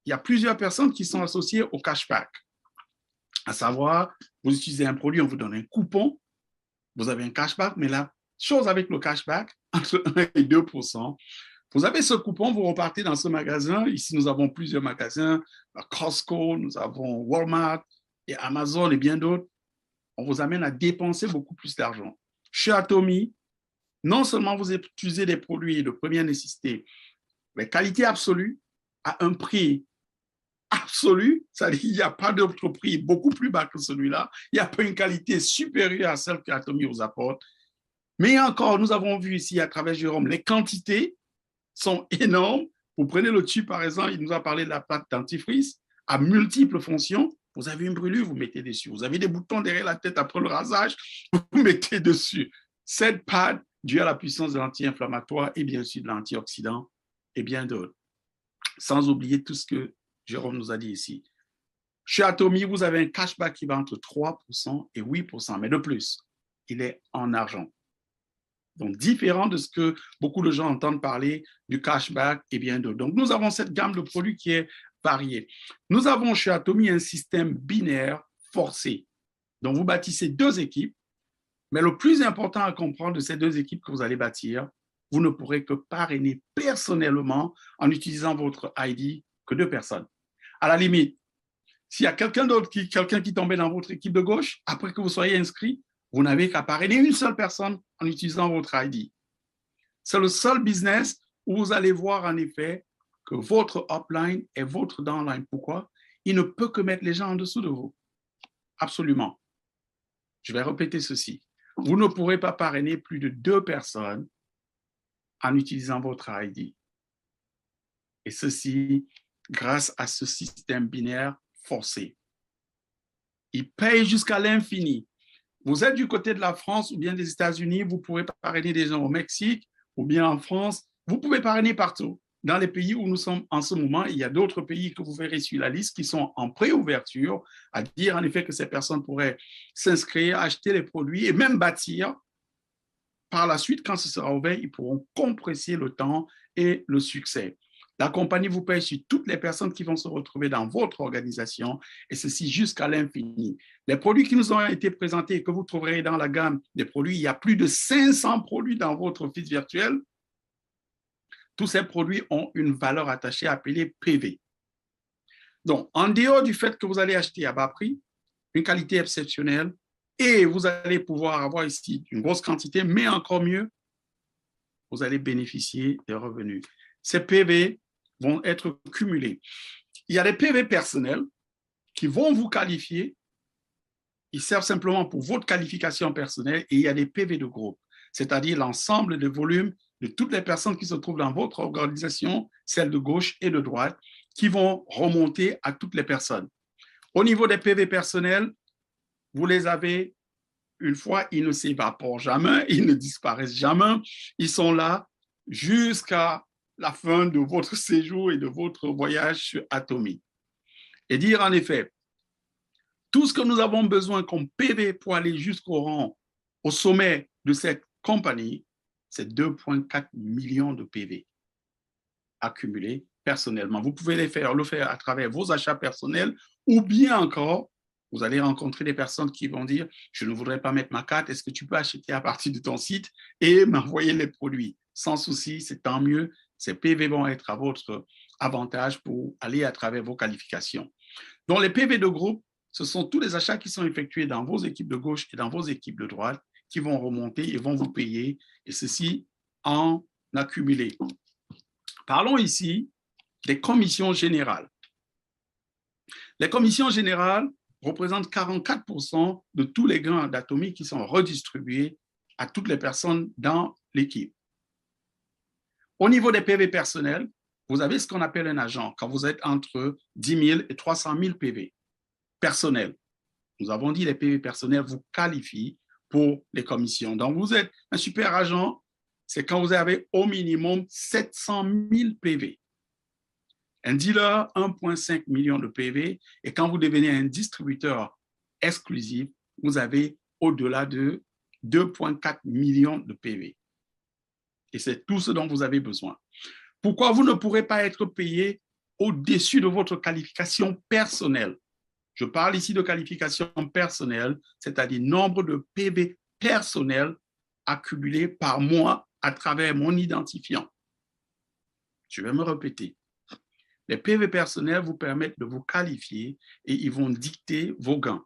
il y a plusieurs personnes qui sont associées au cashback. À savoir, vous utilisez un produit, on vous donne un coupon, vous avez un cashback, mais la chose avec le cashback, entre 1 et 2%, vous avez ce coupon, vous repartez dans ce magasin. Ici, nous avons plusieurs magasins, Costco, nous avons Walmart et Amazon et bien d'autres. On vous amène à dépenser beaucoup plus d'argent. Chez Atomy, non seulement vous utilisez des produits de première nécessité, mais qualité absolue à un prix absolu, c'est-à-dire qu'il n'y a pas d'autre prix beaucoup plus bas que celui-là. Il n'y a pas une qualité supérieure à celle qu'Atomy vous apporte. Mais encore, nous avons vu ici à travers Jérôme, les quantités sont énormes. Vous prenez le tube, par exemple, il nous a parlé de la pâte dentifrice à multiples fonctions. Vous avez une brûlure, vous mettez dessus. Vous avez des boutons derrière la tête après le rasage, vous mettez dessus. Cette pâte, due à la puissance de l'anti-inflammatoire et bien sûr de l'antioxydant et bien d'autres. Sans oublier tout ce que Jérôme nous a dit ici. Chez Atomy, vous avez un cashback qui va entre 3% et 8%, mais de plus, il est en argent. Donc, différent de ce que beaucoup de gens entendent parler du cashback et bien d'autres. Donc, nous avons cette gamme de produits qui est variée. Nous avons chez Atomy un système binaire forcé. Donc, vous bâtissez deux équipes, mais le plus important à comprendre de ces deux équipes que vous allez bâtir, vous ne pourrez que parrainer personnellement en utilisant votre ID que deux personnes. À la limite, s'il y a quelqu'un d'autre, quelqu'un qui tombait dans votre équipe de gauche, après que vous soyez inscrit, vous n'avez qu'à parrainer une seule personne en utilisant votre ID. C'est le seul business où vous allez voir en effet que votre upline est votre downline. Pourquoi? Il ne peut que mettre les gens en dessous de vous. Absolument. Je vais répéter ceci. Vous ne pourrez pas parrainer plus de deux personnes en utilisant votre ID. Et ceci grâce à ce système binaire forcé. Il paye jusqu'à l'infini. Vous êtes du côté de la France ou bien des États-Unis, vous pouvez parrainer des gens au Mexique ou bien en France. Vous pouvez parrainer partout. Dans les pays où nous sommes en ce moment, il y a d'autres pays que vous verrez sur la liste qui sont en préouverture, à dire en effet que ces personnes pourraient s'inscrire, acheter les produits et même bâtir. Par la suite, quand ce sera ouvert, ils pourront compresser le temps et le succès. La compagnie vous paye sur toutes les personnes qui vont se retrouver dans votre organisation et ceci jusqu'à l'infini. Les produits qui nous ont été présentés et que vous trouverez dans la gamme des produits, il y a plus de 500 produits dans votre office virtuel. Tous ces produits ont une valeur attachée appelée PV. Donc, en dehors du fait que vous allez acheter à bas prix, une qualité exceptionnelle, et vous allez pouvoir avoir ici une grosse quantité, mais encore mieux, vous allez bénéficier des revenus. Ces PV vont être cumulés. Il y a des PV personnels qui vont vous qualifier. Ils servent simplement pour votre qualification personnelle et il y a des PV de groupe, c'est-à-dire l'ensemble des volumes de toutes les personnes qui se trouvent dans votre organisation, celles de gauche et de droite, qui vont remonter à toutes les personnes. Au niveau des PV personnels, vous les avez une fois, ils ne s'évaporent jamais, ils ne disparaissent jamais, ils sont là jusqu'à la fin de votre séjour et de votre voyage sur Atomy. Et dire en effet, tout ce que nous avons besoin comme PV pour aller jusqu'au rang, au sommet de cette compagnie, c'est 2,4 millions de PV accumulés personnellement. Vous pouvez le faire à travers vos achats personnels ou bien encore, vous allez rencontrer des personnes qui vont dire, je ne voudrais pas mettre ma carte, est-ce que tu peux acheter à partir de ton site et m'envoyer les produits? Sans souci, c'est tant mieux. Ces PV vont être à votre avantage pour aller à travers vos qualifications. Donc, les PV de groupe, ce sont tous les achats qui sont effectués dans vos équipes de gauche et dans vos équipes de droite qui vont remonter et vont vous payer, et ceci en accumulé. Parlons ici des commissions générales. Les commissions générales représentent 44% de tous les gains d'Atomy qui sont redistribués à toutes les personnes dans l'équipe. Au niveau des PV personnels, vous avez ce qu'on appelle un agent quand vous êtes entre 10 000 et 300 000 PV personnels. Nous avons dit les PV personnels vous qualifient pour les commissions. Donc, vous êtes un super agent, c'est quand vous avez au minimum 700 000 PV. Un dealer, 1,5 million de PV. Et quand vous devenez un distributeur exclusif, vous avez au-delà de 2,4 millions de PV. Et c'est tout ce dont vous avez besoin. Pourquoi vous ne pourrez pas être payé au-dessus de votre qualification personnelle. Je parle ici de qualification personnelle, c'est-à-dire nombre de PV personnels accumulés par mois à travers mon identifiant. Je vais me répéter. Les PV personnels vous permettent de vous qualifier et ils vont dicter vos gains.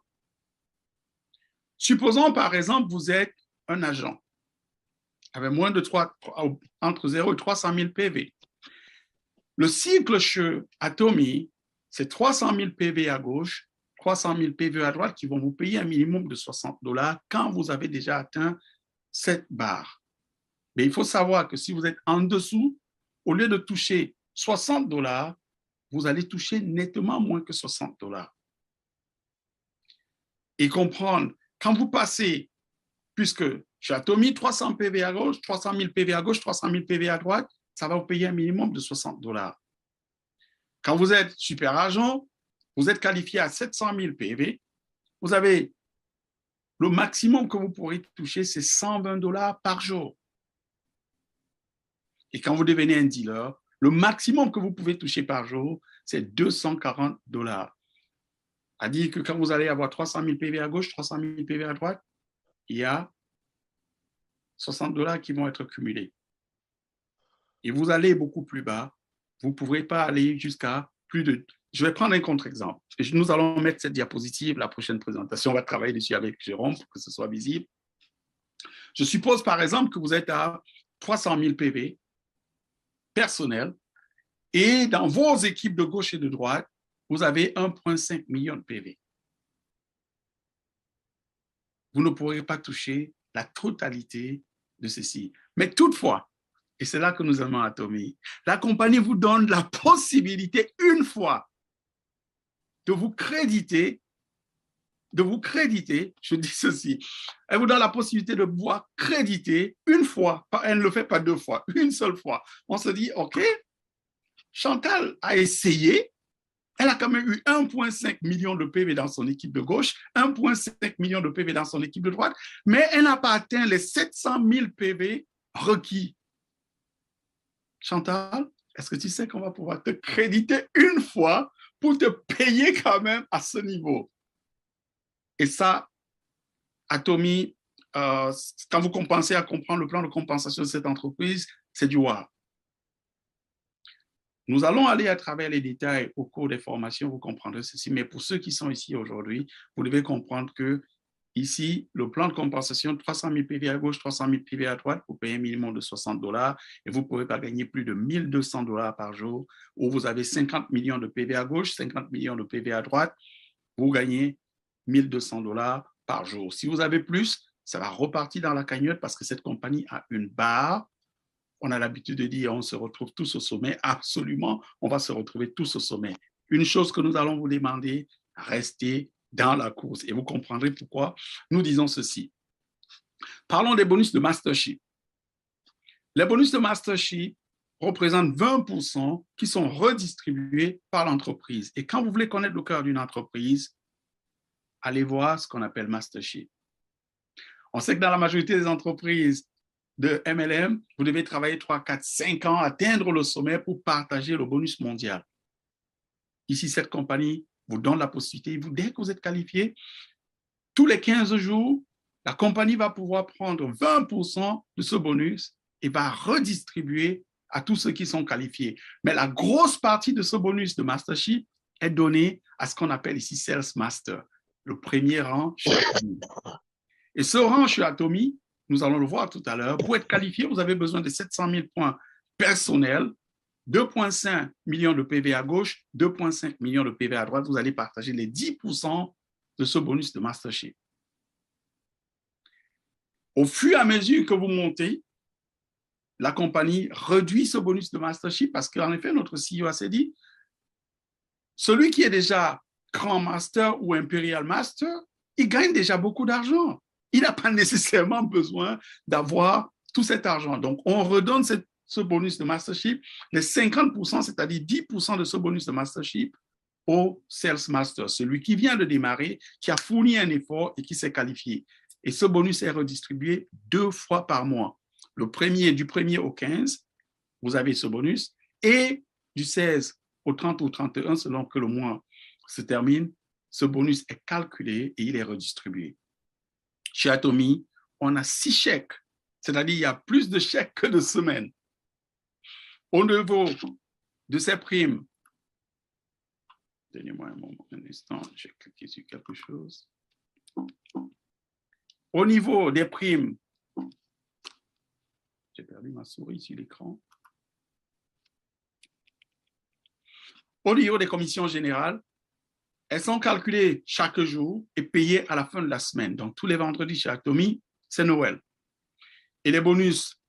Supposons par exemple, vous êtes un agent avec moins de entre 0 et 300 000 PV. Le cycle chez Atomy, c'est 300 000 PV à gauche, 300 000 PV à droite qui vont vous payer un minimum de $60 quand vous avez déjà atteint cette barre. Mais il faut savoir que si vous êtes en dessous, au lieu de toucher $60, vous allez toucher nettement moins que $60. Et comprendre, quand vous passez, puisque chez Atomy, 300 PV à gauche, 300 000 PV à gauche, 300 000 PV à droite, ça va vous payer un minimum de $60. Quand vous êtes super agent, vous êtes qualifié à 700 000 PV, vous avez le maximum que vous pourrez toucher, c'est $120 par jour. Et quand vous devenez un dealer, le maximum que vous pouvez toucher par jour, c'est $240. C'est-à-dire que quand vous allez avoir 300 000 PV à gauche, 300 000 PV à droite, il y a $60 qui vont être cumulés. Et vous allez beaucoup plus bas, vous ne pourrez pas aller jusqu'à plus de... Je vais prendre un contre-exemple. Nous allons mettre cette diapositive, la prochaine présentation, on va travailler dessus avec Jérôme pour que ce soit visible. Je suppose par exemple que vous êtes à 300 000 PV personnels et dans vos équipes de gauche et de droite, vous avez 1,5 million de PV. Vous ne pourrez pas toucher la totalité de ceci. Mais toutefois, et c'est là que nous aimons Atomy, la compagnie vous donne la possibilité une fois de vous créditer, je dis ceci, elle vous donne la possibilité de pouvoir créditer une fois, elle ne le fait pas deux fois, une seule fois. On se dit, OK, Chantal a essayé, elle a quand même eu 1,5 million de PV dans son équipe de gauche, 1,5 million de PV dans son équipe de droite, mais elle n'a pas atteint les 700 000 PV requis. Chantal, est-ce que tu sais qu'on va pouvoir te créditer une fois pour te payer quand même à ce niveau? Et ça, Atomy, quand vous commencez à comprendre le plan de compensation de cette entreprise, c'est du wow. Nous allons aller à travers les détails au cours des formations, vous comprendrez ceci. Mais pour ceux qui sont ici aujourd'hui, vous devez comprendre que ici, le plan de compensation, 300 000 PV à gauche, 300 000 PV à droite, vous payez un minimum de $60 et vous ne pouvez pas gagner plus de $1 200 par jour, où vous avez 50 millions de PV à gauche, 50 millions de PV à droite, vous gagnez $1 200 par jour. Si vous avez plus, ça va repartir dans la cagnotte parce que cette compagnie a une barre. On a l'habitude de dire on se retrouve tous au sommet. Absolument, on va se retrouver tous au sommet. Une chose que nous allons vous demander, restez dans la course. Et vous comprendrez pourquoi nous disons ceci. Parlons des bonus de Mastership. Les bonus de Mastership représentent 20% qui sont redistribués par l'entreprise. Et quand vous voulez connaître le cœur d'une entreprise, allez voir ce qu'on appelle Mastership. On sait que dans la majorité des entreprises de MLM, vous devez travailler 3, 4, 5 ans, atteindre le sommet pour partager le bonus mondial. Ici, cette compagnie vous donne la possibilité, dès que vous êtes qualifié, tous les 15 jours, la compagnie va pouvoir prendre 20% de ce bonus et va redistribuer à tous ceux qui sont qualifiés. Mais la grosse partie de ce bonus de Mastership est donnée à ce qu'on appelle ici Sales Master, le premier rang chez Atomy. Et ce rang chez Atomy, nous allons le voir tout à l'heure, pour être qualifié, vous avez besoin de 700 000 points personnels, 2,5 millions de PV à gauche, 2,5 millions de PV à droite. Vous allez partager les 10% de ce bonus de Mastership. Au fur et à mesure que vous montez, la compagnie réduit ce bonus de Mastership parce qu'en effet, notre CEO s'est dit, celui qui est déjà Grand Master ou Imperial Master, il gagne déjà beaucoup d'argent. Il n'a pas nécessairement besoin d'avoir tout cet argent. Donc, on redonne ce bonus de Mastership, les 50%, c'est-à-dire 10% de ce bonus de Mastership au Sales Master, celui qui vient de démarrer, qui a fourni un effort et qui s'est qualifié. Et ce bonus est redistribué 2 fois par mois. Du 1er au 15, vous avez ce bonus, et du 16 au 30 ou 31, selon que le mois se termine, ce bonus est calculé et il est redistribué. Chez Atomy, on a 6 chèques, c'est-à-dire il y a plus de chèques que de semaines. Au niveau de ces primes, donnez-moi un instant, j'ai cliqué sur quelque chose. Au niveau des primes, j'ai perdu ma souris sur l'écran. Au niveau des commissions générales, elles sont calculées chaque jour et payées à la fin de la semaine. Donc, tous les vendredis chez Atomy, c'est Noël. Et les bonus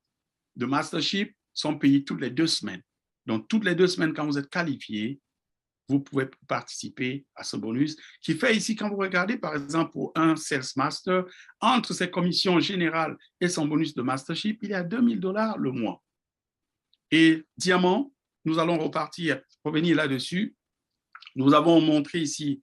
de Mastership sont payés toutes les 2 semaines. Donc, toutes les 2 semaines, quand vous êtes qualifié, vous pouvez participer à ce bonus qui fait ici, quand vous regardez, par exemple, pour un Sales Master, entre ses commissions générales et son bonus de Mastership, il y a $2 000 le mois. Et Diamant, nous allons revenir là-dessus. Nous avons montré ici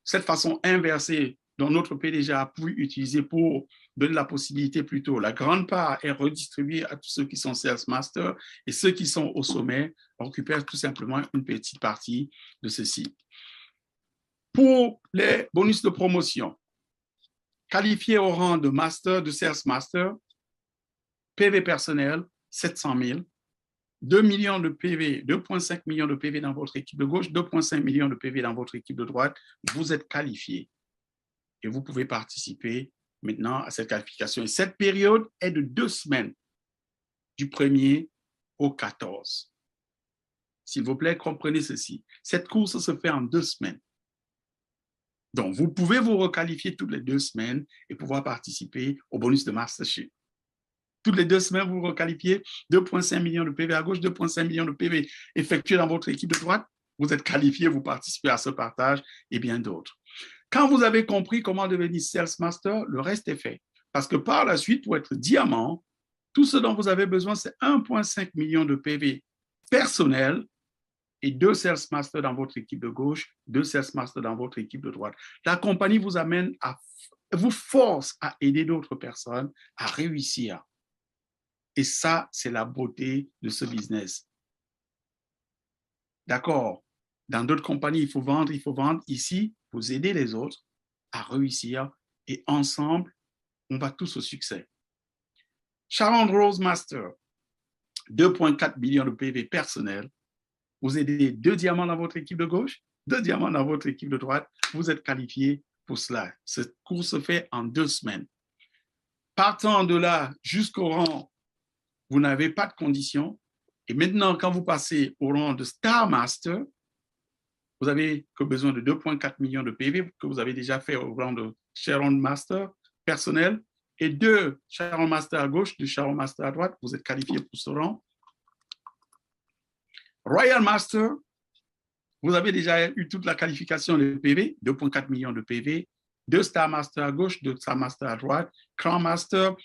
cette façon inversée dont notre PDG a pu utiliser pour donner la possibilité plutôt. La grande part est redistribuée à tous ceux qui sont Sales Master et ceux qui sont au sommet récupèrent tout simplement une petite partie de ceci. Pour les bonus de promotion, qualifiés au rang de Master, de Sales Master, PV personnel, 700 000. 2 millions de PV, 2,5 millions de PV dans votre équipe de gauche, 2,5 millions de PV dans votre équipe de droite, vous êtes qualifié. Et vous pouvez participer maintenant à cette qualification. Et cette période est de 2 semaines, du 1er au 14. S'il vous plaît, comprenez ceci. Cette course se fait en 2 semaines. Donc, vous pouvez vous requalifier toutes les 2 semaines et pouvoir participer au bonus de Mastership. Toutes les 2 semaines, vous vous requalifiez, 2,5 millions de PV à gauche, 2,5 millions de PV effectués dans votre équipe de droite. Vous êtes qualifié, vous participez à ce partage et bien d'autres. Quand vous avez compris comment devenir Sales Master, le reste est fait. Parce que par la suite, pour être diamant, tout ce dont vous avez besoin, c'est 1,5 million de PV personnels et 2 Sales Masters dans votre équipe de gauche, 2 Sales Masters dans votre équipe de droite. La compagnie vous amène vous force à aider d'autres personnes à réussir. Et ça, c'est la beauté de ce business. D'accord? Dans d'autres compagnies, il faut vendre. Ici, vous aidez les autres à réussir et ensemble, on va tous au succès. Sharon Rose Master, 2,4 millions de PV personnels. Vous aidez 2 diamants dans votre équipe de gauche, 2 diamants dans votre équipe de droite. Vous êtes qualifié pour cela. Cette course se fait en 2 semaines. Partant de là jusqu'au rang, vous n'avez pas de conditions. Et maintenant, quand vous passez au rang de Star Master, vous avez que besoin de 2,4 millions de PV que vous avez déjà fait au rang de Sharon Master personnel et 2 Sharon Master à gauche, 2 Sharon Master à droite. Vous êtes qualifié pour ce rang. Royal Master, vous avez déjà eu toute la qualification de PV, 2,4 millions de PV, 2 Star Master à gauche, 2 Star Master à droite, Crown Master,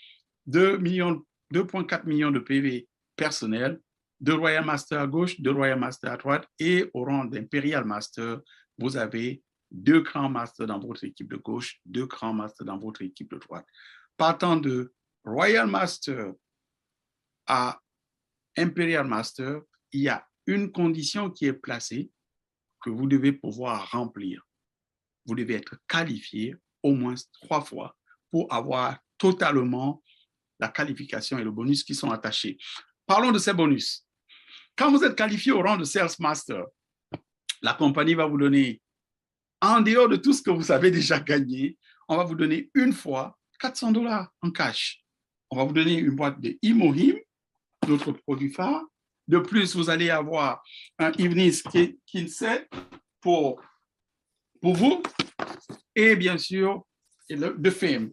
2,4 millions de PV personnels, 2 Royal Master à gauche, 2 Royal Master à droite, et au rang d'Imperial Master, vous avez 2 Crown Master dans votre équipe de gauche, 2 Crown Master dans votre équipe de droite. Partant de Royal Master à Imperial Master, il y a une condition qui est placée que vous devez pouvoir remplir. Vous devez être qualifié au moins 3 fois pour avoir totalement la qualification et le bonus qui sont attachés. Parlons de ces bonus. Quand vous êtes qualifié au rang de Sales Master, la compagnie va vous donner, en dehors de tout ce que vous avez déjà gagné, on va vous donner une fois $400 en cash. On va vous donner une boîte de Imohim, notre produit phare. De plus, vous allez avoir un evening Kinset pour vous et bien sûr de Fame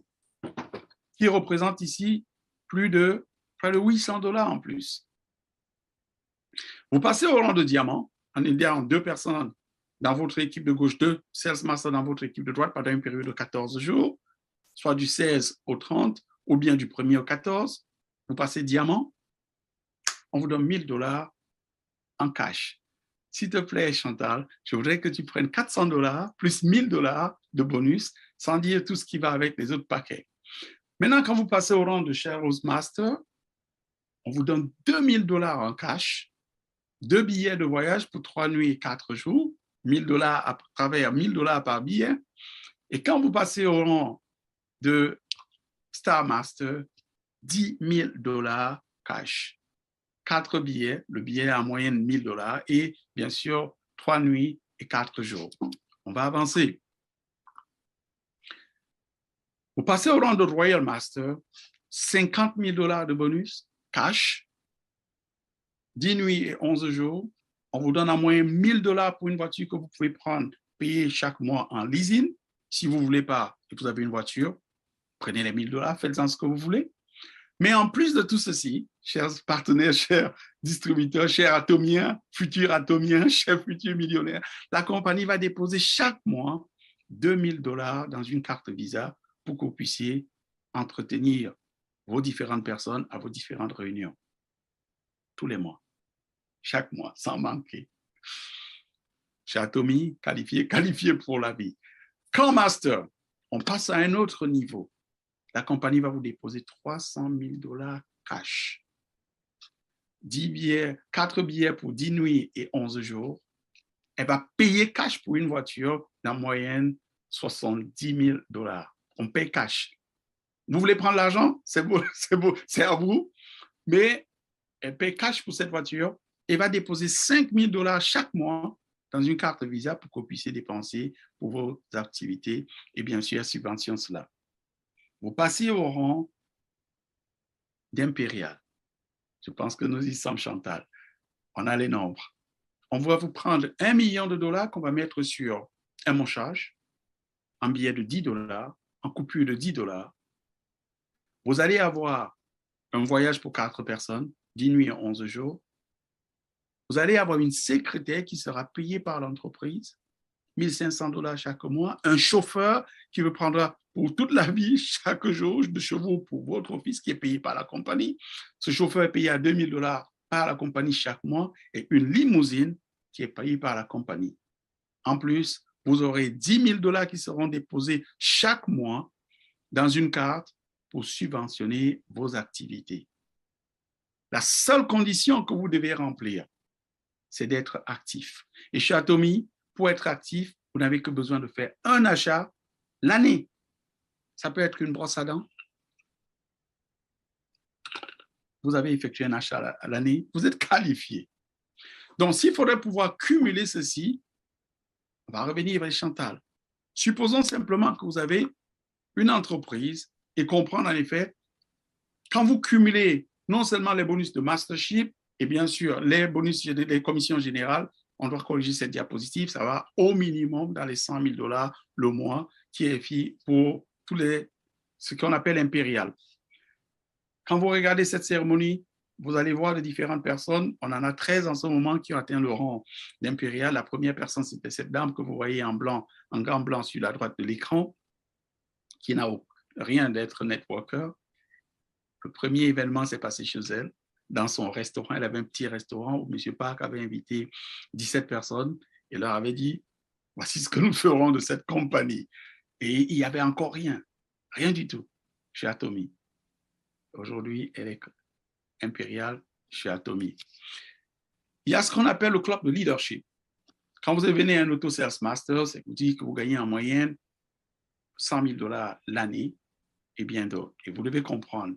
qui représente ici près de $800 en plus. Vous passez au rang de diamant en aidant 2 personnes dans votre équipe de gauche, 2 Sales Masters dans votre équipe de droite pendant une période de 14 jours, soit du 16 au 30 ou bien du 1er au 14. Vous passez diamant, on vous donne $1000 en cash. S'il te plaît, Chantal, je voudrais que tu prennes $400 plus $1000 de bonus, sans dire tout ce qui va avec les autres paquets. Maintenant, quand vous passez au rang de Shadows Master, on vous donne $2000 en cash 2 billets de voyage pour 3 nuits et 4 jours, $1,000 à travers $1,000 par billet. Et quand vous passez au rang de Star Master, $10,000 cash. 4 billets, le billet est en moyenne $1,000 et bien sûr 3 nuits et 4 jours. On va avancer. Vous passez au rang de Royal Master, $50,000 de bonus cash, 10 nuits et 11 jours. On vous donne en moyenne $1,000 pour une voiture que vous pouvez prendre, payer chaque mois en leasing. Si vous ne voulez pas et que vous avez une voiture, prenez les $1,000, faites-en ce que vous voulez. Mais en plus de tout ceci, chers partenaires, chers distributeurs, chers atomiens, futurs millionnaires, la compagnie va déposer chaque mois $2,000 dans une carte Visa pour que vous puissiez entretenir vos différentes personnes à vos différentes réunions. Tous les mois, chaque mois, sans manquer. Chez Atomy, qualifié pour la vie. Quand Master, on passe à un autre niveau. La compagnie va vous déposer $300,000 cash. 4 billets pour 10 nuits et 11 jours. Elle va payer cash pour une voiture en moyenne $70,000. On paye cash. Vous voulez prendre l'argent? C'est beau, c'est à vous. Mais elle paye cash pour cette voiture et va déposer $5,000 chaque mois dans une carte Visa pour que vous puissiez dépenser pour vos activités et bien sûr subventionner cela. Vous passez au rang d'impérial. Je pense que nous y sommes, Chantal. On a les nombres. On va vous prendre $1,000,000 qu'on va mettre sur un montage, en billet de $10, en coupure de $10. Vous allez avoir un voyage pour 4 personnes, 10 nuits et 11 jours. Vous allez avoir une secrétaire qui sera payée par l'entreprise, $1,500 chaque mois, un chauffeur qui vous prendra pour toute la vie, chaque jour, de chevaux pour votre office qui est payé par la compagnie. Ce chauffeur est payé à $2,000 par la compagnie chaque mois et une limousine qui est payée par la compagnie. En plus, vous aurez $10,000 qui seront déposés chaque mois dans une carte pour subventionner vos activités. La seule condition que vous devez remplir, c'est d'être actif. Et chez Atomy, pour être actif, vous n'avez que besoin de faire un achat l'année. Ça peut être une brosse à dents. Vous avez effectué un achat à l'année, vous êtes qualifié. Donc, s'il faudrait pouvoir cumuler ceci, on va revenir avec Chantal. Supposons simplement que vous avez une entreprise et comprendre en effet, quand vous cumulez non seulement les bonus de mastership et bien sûr les bonus des commissions générales, on doit corriger cette diapositive, ça va au minimum dans les $100,000 le mois qui est fait pour ce qu'on appelle impérial. Quand vous regardez cette cérémonie, vous allez voir les différentes personnes. On en a 13 en ce moment qui ont atteint le rang d'impérial. La première personne, c'était cette dame que vous voyez en blanc, en gant blanc sur la droite de l'écran, qui n'a rien d'être networker. Le premier événement s'est passé chez elle, dans son restaurant. Elle avait un petit restaurant où M. Park avait invité 17 personnes et leur avait dit, voici ce que nous ferons de cette compagnie. Et il n'y avait encore rien du tout chez Atomy. Aujourd'hui, elle est impériale chez Atomy. Il y a ce qu'on appelle le club de leadership. Quand vous devenez un auto sales master, c'est vous dit que vous gagnez en moyenne $100,000 l'année et bien d'autres. Et vous devez comprendre,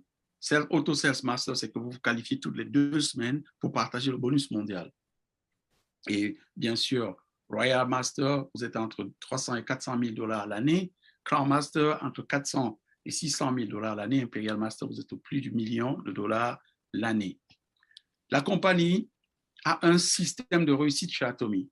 auto sales master, c'est que vous vous qualifiez toutes les 2 semaines pour partager le bonus mondial. Et bien sûr, Royal Master, vous êtes entre $300,000 et $400,000 l'année. Crown Master, entre $400,000 et $600,000 l'année. Imperial Master, vous êtes au plus du $1,000,000 l'année. La compagnie a un système de réussite chez Atomy.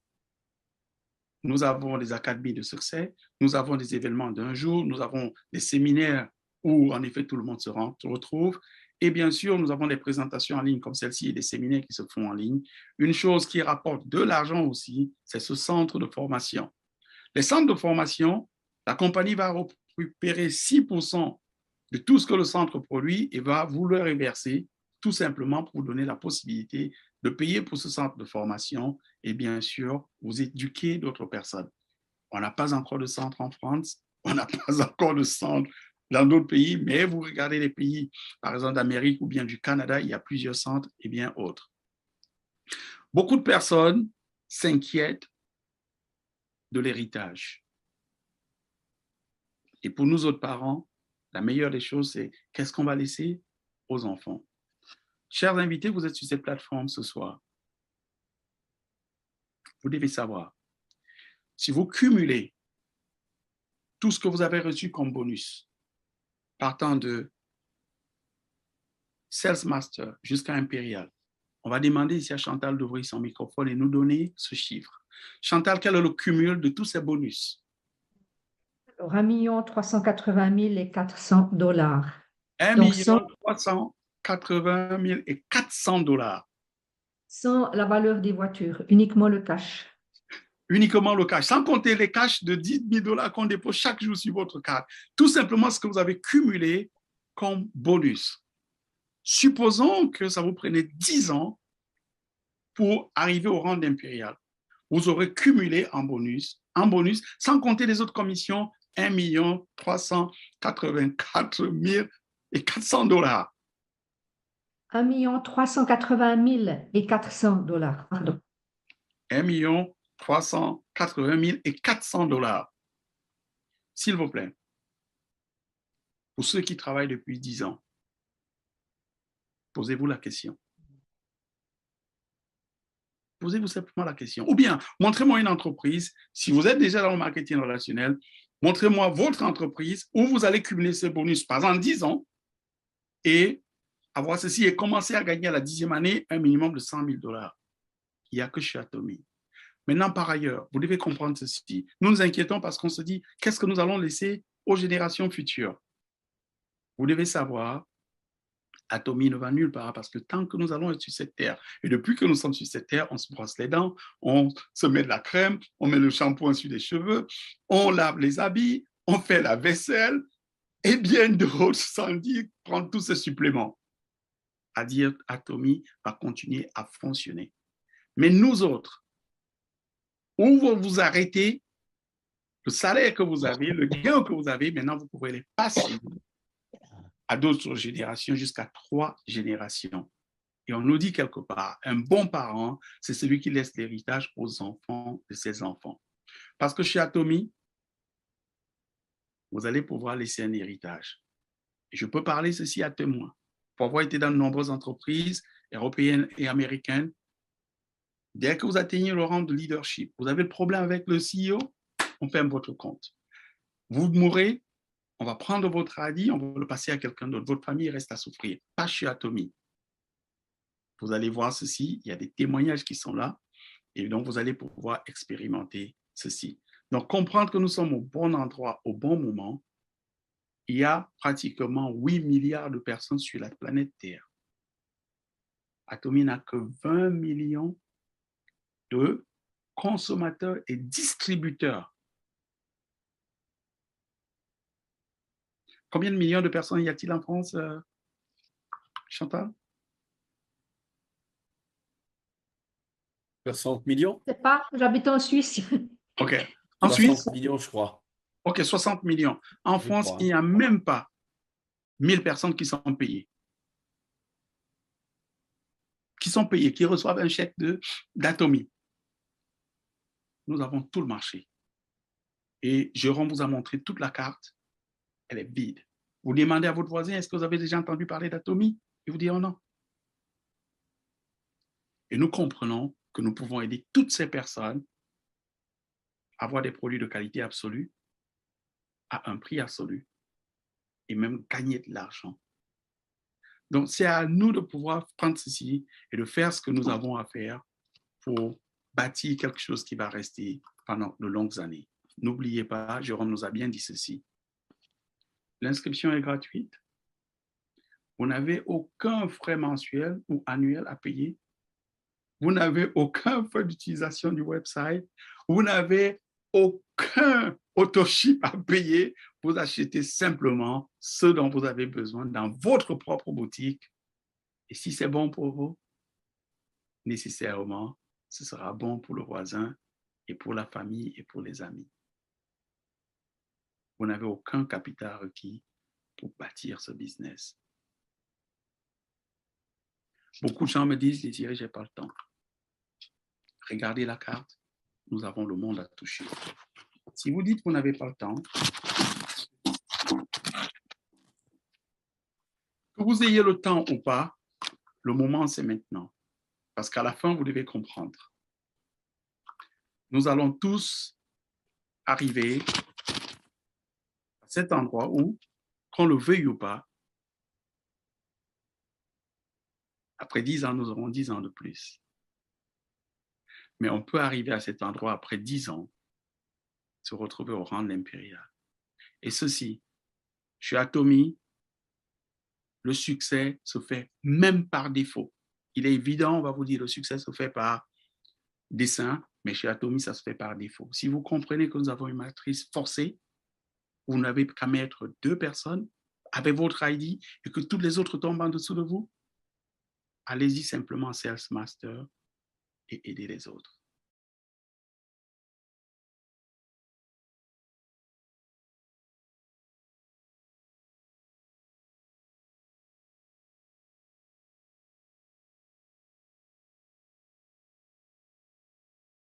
Nous avons des académies de succès, nous avons des événements d'un jour, nous avons des séminaires où en effet tout le monde se retrouve. Et bien sûr, nous avons des présentations en ligne comme celle-ci et des séminaires qui se font en ligne. Une chose qui rapporte de l'argent aussi, c'est ce centre de formation. Les centres de formation, la compagnie va récupérer 6% de tout ce que le centre produit et va vous le reverser tout simplement pour vous donner la possibilité de payer pour ce centre de formation et bien sûr, vous éduquer d'autres personnes. On n'a pas encore de centre en France, on n'a pas encore de centre dans d'autres pays, mais vous regardez les pays, par exemple d'Amérique ou bien du Canada, il y a plusieurs centres et bien autres. Beaucoup de personnes s'inquiètent de l'héritage. Et pour nous autres parents, la meilleure des choses, c'est qu'est-ce qu'on va laisser aux enfants. Chers invités, vous êtes sur cette plateforme ce soir. Vous devez savoir, si vous cumulez tout ce que vous avez reçu comme bonus, partant de Sales Master jusqu'à Impérial, on va demander ici à Chantal d'ouvrir son microphone et nous donner ce chiffre. Chantal, quel est le cumul de tous ces bonus? Alors, 1 380 400 dollars. 1 Donc, sans, 380 400 dollars. sans la valeur des voitures, uniquement le cash. Uniquement le cash, sans compter les cash de 10 000 dollars qu'on dépose chaque jour sur votre carte. Tout simplement ce que vous avez cumulé comme bonus. Supposons que ça vous prenait 10 ans pour arriver au rang d'impérial. Vous aurez cumulé en bonus, sans compter les autres commissions, 1 384 400 dollars. 1 380 400 dollars. Pardon. 1 380 400 dollars. S'il vous plaît, pour ceux qui travaillent depuis 10 ans, posez-vous la question. Posez-vous simplement la question. Ou bien, montrez-moi une entreprise. Si vous êtes déjà dans le marketing relationnel, montrez-moi votre entreprise où vous allez cumuler ce bonus, par exemple 10 ans, et avoir ceci et commencer à gagner à la 10e année un minimum de 100 000 dollars. Il n'y a que chez Atomy. Maintenant, par ailleurs, vous devez comprendre ceci. Nous nous inquiétons parce qu'on se dit, qu'est-ce que nous allons laisser aux générations futures? Vous devez savoir, Atomy ne va nulle part parce que tant que nous allons être sur cette terre, et depuis que nous sommes sur cette terre, on se brosse les dents, on se met de la crème, on met le shampoing sur les cheveux, on lave les habits, on fait la vaisselle, et bien d'autres, sans dire prendre tous ces suppléments. À dire Atomy va continuer à fonctionner. Mais nous autres, où vous vous arrêtez, le salaire que vous avez, le gain que vous avez, maintenant vous pouvez les passer à d'autres générations, jusqu'à 3 générations. Et on nous dit quelque part, un bon parent, c'est celui qui laisse l'héritage aux enfants de ses enfants. Parce que chez Atomy, vous allez pouvoir laisser un héritage. Et je peux parler ceci à témoin. Pour avoir été dans de nombreuses entreprises européennes et américaines, dès que vous atteignez le rang de leadership, vous avez le problème avec le CEO, on ferme votre compte. Vous mourrez, on va prendre votre radis, on va le passer à quelqu'un d'autre. Votre famille reste à souffrir. Pas chez Atomy. Vous allez voir ceci, il y a des témoignages qui sont là, et donc vous allez pouvoir expérimenter ceci. Donc, comprendre que nous sommes au bon endroit, au bon moment. Il y a pratiquement 8 milliards de personnes sur la planète Terre. Atomy n'a que 20 millions de consommateurs et distributeurs. Combien de millions de personnes y a-t-il en France, Chantal? 60 millions? Je ne sais pas, j'habite en Suisse. OK. En 60 Suisse, millions, je crois. OK, 60 millions. En Je France, crois. il n'y a même pas 1000 personnes qui sont payées. Qui reçoivent un chèque d'Atomy. Nous avons tout le marché. Et Jérôme vous a montré toute la carte. Elle est vide. Vous demandez à votre voisin, est-ce que vous avez déjà entendu parler d'Atomy? Il vous dit, oh non. Et nous comprenons que nous pouvons aider toutes ces personnes à avoir des produits de qualité absolue, à un prix absolu, et même gagner de l'argent. Donc, c'est à nous de pouvoir prendre ceci et de faire ce que nous avons à faire pour bâtir quelque chose qui va rester pendant de longues années. N'oubliez pas, Jérôme nous a bien dit ceci. L'inscription est gratuite. Vous n'avez aucun frais mensuel ou annuel à payer. Vous n'avez aucun frais d'utilisation du website. Vous n'avez aucun autoship à payer. Vous achetez simplement ce dont vous avez besoin dans votre propre boutique. Et si c'est bon pour vous, nécessairement, ce sera bon pour le voisin et pour la famille et pour les amis. Vous n'avez aucun capital requis pour bâtir ce business. Beaucoup de gens me disent, Désiré, je n'ai pas le temps. regardez la carte, nous avons le monde à toucher. Si vous dites que vous n'avez pas le temps, que vous ayez le temps ou pas, le moment c'est maintenant. Parce qu'à la fin, vous devez comprendre. Nous allons tous arriver à cet endroit où, qu'on le veuille ou pas, après 10 ans, nous aurons 10 ans de plus. Mais on peut arriver à cet endroit après 10 ans, se retrouver au rang de l'impérial. Et ceci, chez Atomy, le succès se fait même par défaut. Il est évident, on va vous dire, le succès se fait par dessein, mais chez Atomy, ça se fait par défaut. Si vous comprenez que nous avons une matrice forcée, vous n'avez qu'à mettre 2 personnes avec votre ID et que toutes les autres tombent en dessous de vous, allez-y simplement Sales Master et aidez les autres.